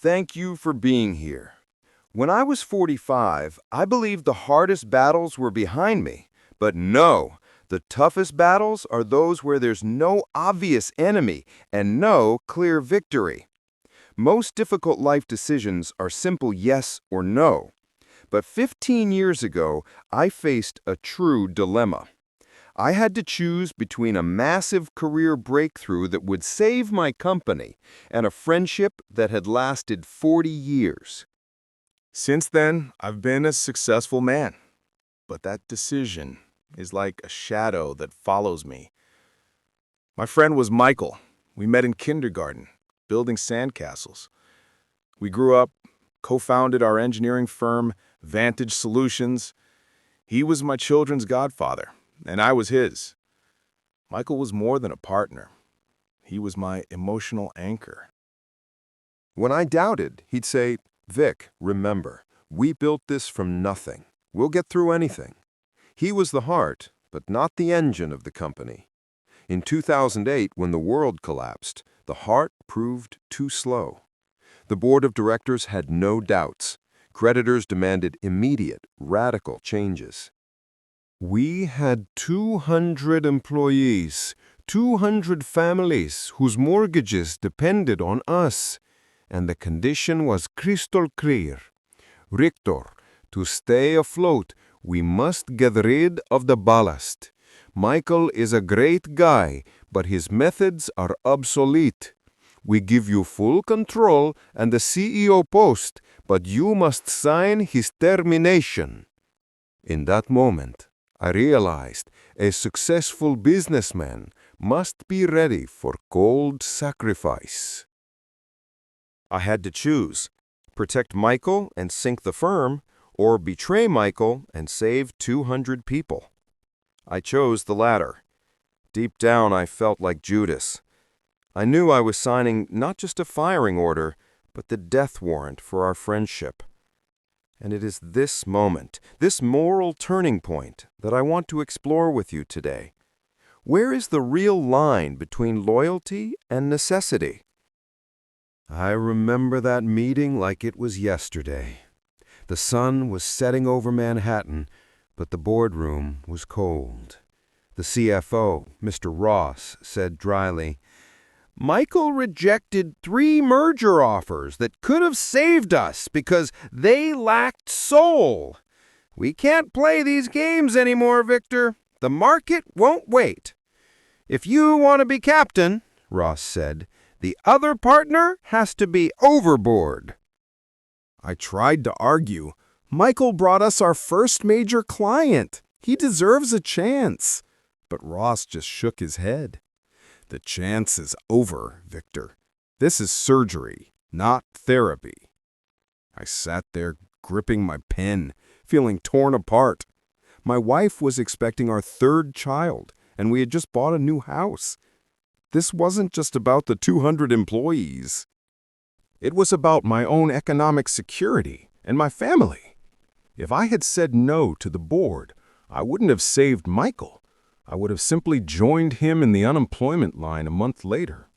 Thank you for being here. When I was 45, I believed the hardest battles were behind me. But no, the toughest battles are those where there's no obvious enemy and no clear victory. Most difficult life decisions are simple yes or no. But 15 years ago, I faced a true dilemma. I had to choose between a massive career breakthrough that would save my company and a friendship that had lasted 40 years. Since then, I've been a successful man. But that decision is like a shadow that follows me. My friend was Michael. We met in kindergarten, building sandcastles. We grew up, co-founded our engineering firm, Vantage Solutions. He was my children's godfather, and I was his. Michael was more than a partner. He was my emotional anchor. When I doubted, he'd say, "Vic, remember, we built this from nothing. We'll get through anything." He was the heart, but not the engine of the company. In 2008, when the world collapsed, the heart proved too slow. The board of directors had no doubts. Creditors demanded immediate, radical changes. We had 200 employees, 200 families whose mortgages depended on us, and the condition was crystal clear. Richter, to stay afloat, we must get rid of the ballast. Michael is a great guy, but his methods are obsolete. We give you full control and the CEO post, but you must sign his termination. In that moment, I realized a successful businessman must be ready for cold sacrifice. I had to choose: protect Michael and sink the firm, or betray Michael and save 200 people. I chose the latter. Deep down, I felt like Judas. I knew I was signing not just a firing order, but the death warrant for our friendship. And it is this moment, this moral turning point, that I want to explore with you today. Where is the real line between loyalty and necessity? I remember that meeting like it was yesterday. The sun was setting over Manhattan, but the boardroom was cold. The CFO, Mr. Ross, said dryly, "Michael rejected 3 merger offers that could have saved us because they lacked soul. We can't play these games anymore, Victor. The market won't wait. If you want to be captain," Ross said, "the other partner has to be overboard." I tried to argue. Michael brought us our first major client. He deserves a chance. But Ross just shook his head. The chance is over, Victor. This is surgery, not therapy. I sat there gripping my pen, feeling torn apart. My wife was expecting our 3rd child, and we had just bought a new house. This wasn't just about the 200 employees. It was about my own economic security and my family. If I had said no to the board, I wouldn't have saved Michael. I would have simply joined him in the unemployment line a month later.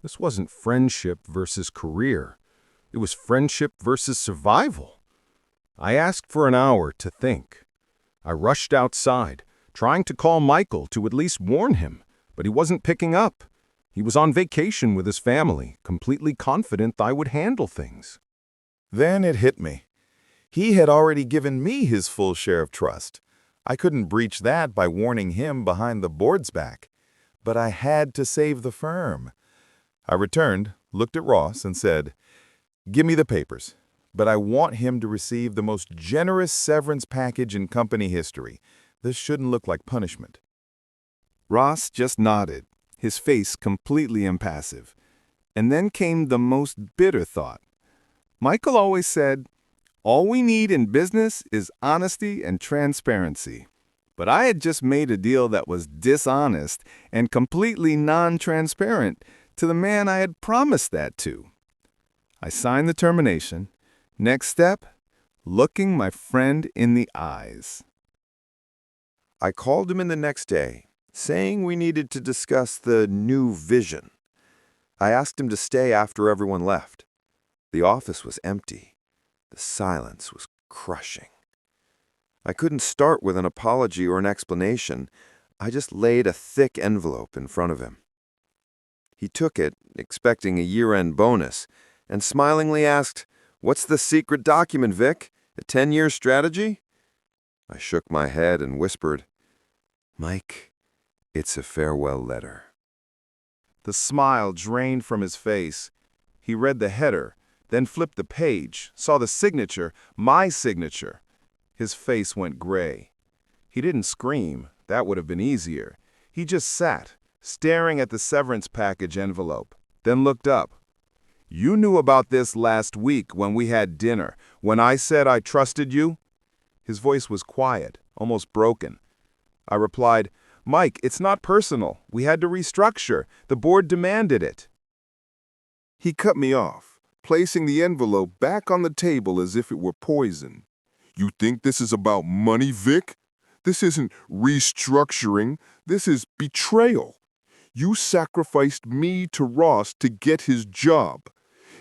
This wasn't friendship versus career. It was friendship versus survival. I asked for an hour to think. I rushed outside, trying to call Michael to at least warn him, but he wasn't picking up. He was on vacation with his family, completely confident I would handle things. Then it hit me. He had already given me his full share of trust. I couldn't breach that by warning him behind the board's back. But I had to save the firm. I returned, looked at Ross, and said, "Give me the papers, but I want him to receive the most generous severance package in company history. This shouldn't look like punishment." Ross just nodded, his face completely impassive. And then came the most bitter thought. Michael always said, "All we need in business is honesty and transparency." But I had just made a deal that was dishonest and completely non-transparent to the man I had promised that to. I signed the termination. Next step, looking my friend in the eyes. I called him in the next day, saying we needed to discuss the new vision. I asked him to stay after everyone left. The office was empty. The silence was crushing. I couldn't start with an apology or an explanation. I just laid a thick envelope in front of him. He took it, expecting a year-end bonus, and smilingly asked, "What's the secret document, Vic? A 10-year strategy?" I shook my head and whispered, "Mike, it's a farewell letter." The smile drained from his face. He read the header, then flipped the page, saw the signature, my signature. His face went gray. He didn't scream. That would have been easier. He just sat, staring at the severance package envelope, then looked up. "You knew about this last week when we had dinner, when I said I trusted you?" His voice was quiet, almost broken. I replied, "Mike, it's not personal. We had to restructure. The board demanded it." He cut me off, placing the envelope back on the table as if it were poison. "You think this is about money, Vic? This isn't restructuring. This is betrayal. You sacrificed me to Ross to get his job.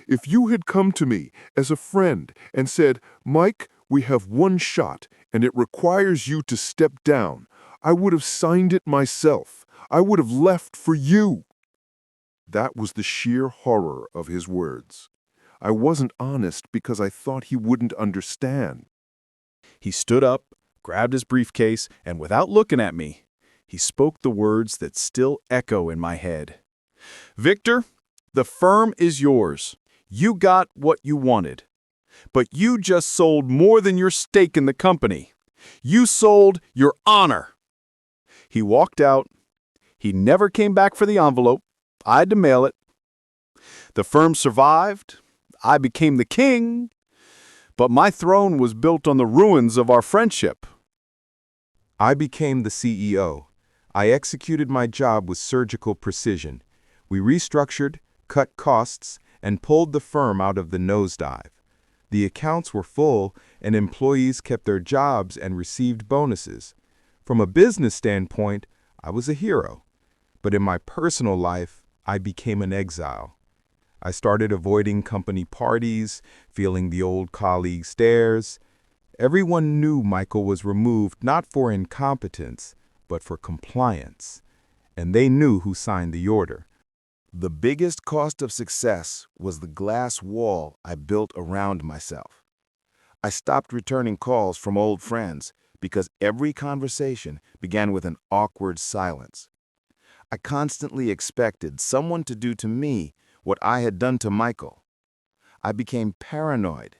If you had come to me as a friend and said, 'Mike, we have one shot and it requires you to step down,' I would have signed it myself. I would have left for you." That was the sheer horror of his words. I wasn't honest because I thought he wouldn't understand. He stood up, grabbed his briefcase, and without looking at me, he spoke the words that still echo in my head. "Victor, the firm is yours. You got what you wanted. But you just sold more than your stake in the company. You sold your honor." He walked out. He never came back for the envelope. I had to mail it. The firm survived. I became the king. But my throne was built on the ruins of our friendship. I became the CEO. I executed my job with surgical precision. We restructured, cut costs, and pulled the firm out of the nosedive. The accounts were full, and employees kept their jobs and received bonuses. From a business standpoint, I was a hero. But in my personal life, I became an exile. I started avoiding company parties, feeling the old colleague stares. Everyone knew Michael was removed not for incompetence, but for compliance. And they knew who signed the order. The biggest cost of success was the glass wall I built around myself. I stopped returning calls from old friends because every conversation began with an awkward silence. I constantly expected someone to do to me what I had done to Michael. I became paranoid.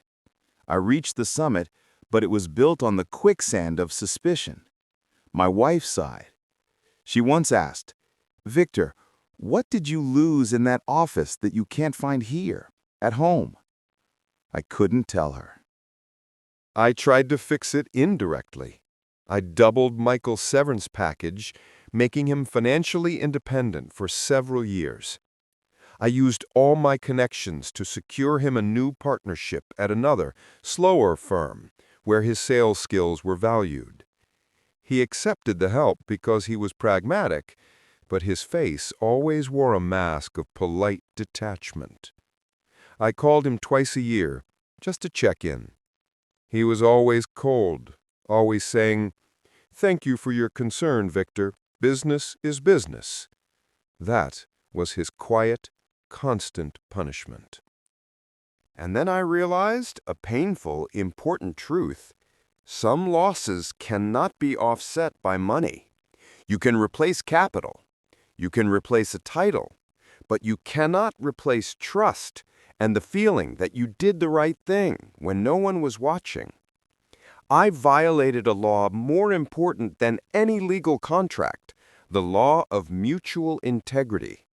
I reached the summit, but it was built on the quicksand of suspicion. My wife sighed. She once asked, "Victor, what did you lose in that office that you can't find here, at home?" I couldn't tell her. I tried to fix it indirectly. I doubled Michael's severance package, making him financially independent for several years. I used all my connections to secure him a new partnership at another, slower firm, where his sales skills were valued. He accepted the help because he was pragmatic, but his face always wore a mask of polite detachment. I called him twice a year, just to check in. He was always cold, always saying, "Thank you for your concern, Victor. Business is business." That was his quiet, constant punishment. And then I realized a painful, important truth. Some losses cannot be offset by money. You can replace capital. You can replace a title. But you cannot replace trust and the feeling that you did the right thing when no one was watching. I violated a law more important than any legal contract, the law of mutual integrity.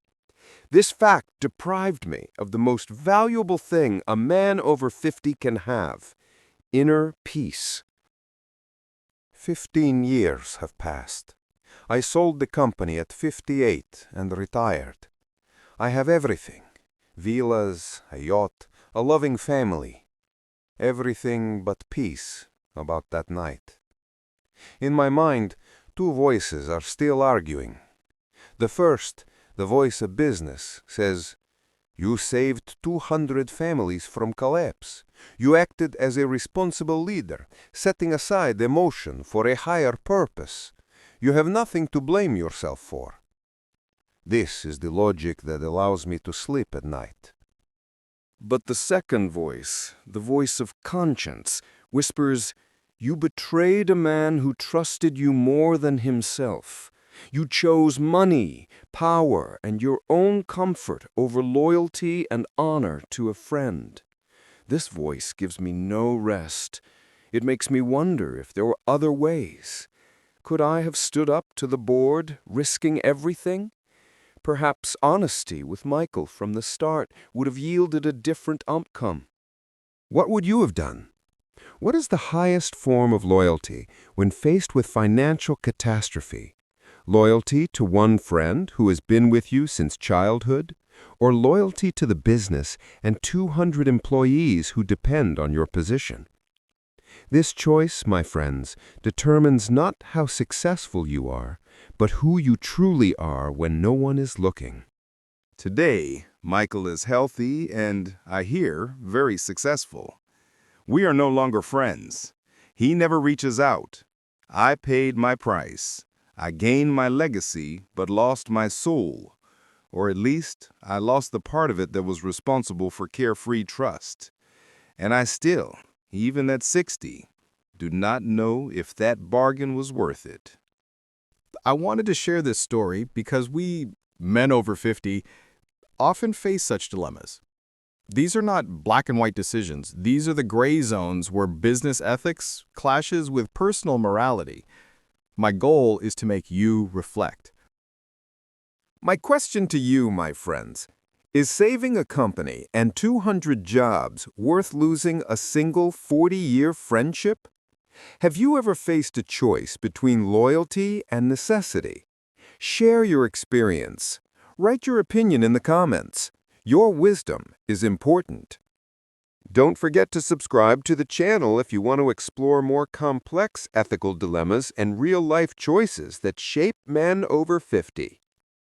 This fact deprived me of the most valuable thing a man over 50 can have, inner peace. 15 years have passed. I sold the company at 58 and retired. I have everything: villas, a yacht, a loving family. Everything but peace about that night. In my mind, two voices are still arguing. The first, the voice of business, says, You saved 200 families from collapse. You acted as a responsible leader, setting aside emotion for a higher purpose. You have nothing to blame yourself for. This is the logic that allows me to sleep at night. But the second voice, the voice of conscience, whispers, "You betrayed a man who trusted you more than himself. You chose money, power, and your own comfort over loyalty and honor to a friend." This voice gives me no rest. It makes me wonder if there were other ways. Could I have stood up to the board, risking everything? Perhaps honesty with Michael from the start would have yielded a different outcome. What would you have done? What is the highest form of loyalty when faced with financial catastrophe? Loyalty to one friend who has been with you since childhood? Or loyalty to the business and 200 employees who depend on your position? This choice, my friends, determines not how successful you are, but who you truly are when no one is looking. Today, Michael is healthy and, I hear, very successful. We are no longer friends. He never reaches out. I paid my price. I gained my legacy, but lost my soul. Or at least, I lost the part of it that was responsible for carefree trust. And I still, even at 60, do not know if that bargain was worth it. I wanted to share this story because we, men over 50, often face such dilemmas. These are not black and white decisions. These are the gray zones where business ethics clashes with personal morality. My goal is to make you reflect. My question to you, my friends, is saving a company and 200 jobs worth losing a single 40-year friendship? Have you ever faced a choice between loyalty and necessity? Share your experience. Write your opinion in the comments. Your wisdom is important. Don't forget to subscribe to the channel if you want to explore more complex ethical dilemmas and real-life choices that shape men over 50.